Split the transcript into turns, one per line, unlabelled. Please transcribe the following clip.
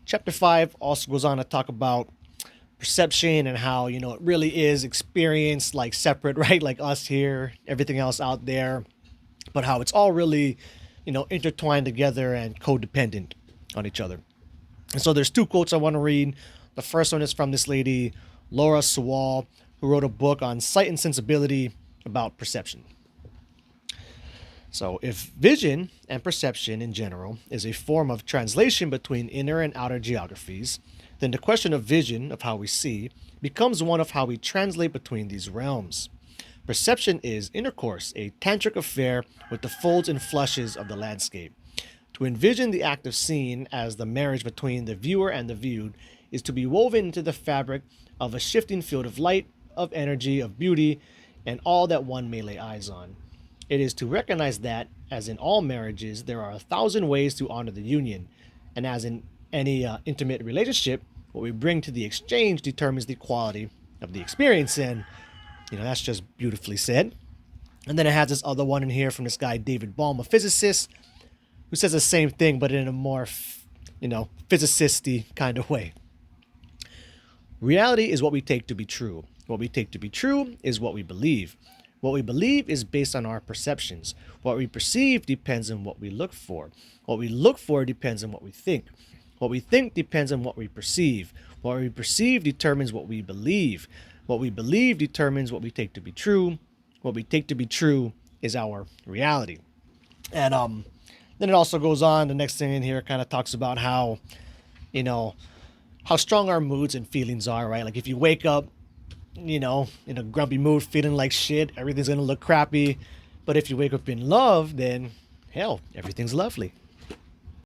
Chapter 5 also goes on to talk about perception and how, it really is experience like separate, right? Like us here, everything else out there, but how it's all really, intertwined together and codependent on each other. And so there's two quotes I want to read. The first one is from this lady, Laura Sewall, who wrote a book on sight and sensibility about perception. So, if vision and perception in general is a form of translation between inner and outer geographies, then the question of vision, of how we see, becomes one of how we translate between these realms. Perception is intercourse, a tantric affair with the folds and flushes of the landscape. To envision the act of seeing as the marriage between the viewer and the viewed is to be woven into the fabric of a shifting field of light, of energy, of beauty, and all that one may lay eyes on. It is to recognize that, as in all marriages, there are 1,000 ways to honor the union, and as in any intimate relationship, what we bring to the exchange determines the quality of the experience. And, that's just beautifully said. And then it has this other one in here from this guy, David Bohm, a physicist, who says the same thing, but in a more, physicist-y kind of way. Reality is what we take to be true. What we take to be true is what we believe. What we believe is based on our perceptions. What we perceive depends on what we look for. What we look for depends on what we think. What we think depends on what we perceive. What we perceive determines what we believe. What we believe determines what we take to be true. What we take to be true is our reality. And then it also goes on, the next thing in here kind of talks about how, how strong our moods and feelings are, right? Like if you wake up, in a grumpy mood, feeling like shit, everything's going to look crappy. But if you wake up in love, then hell, everything's lovely.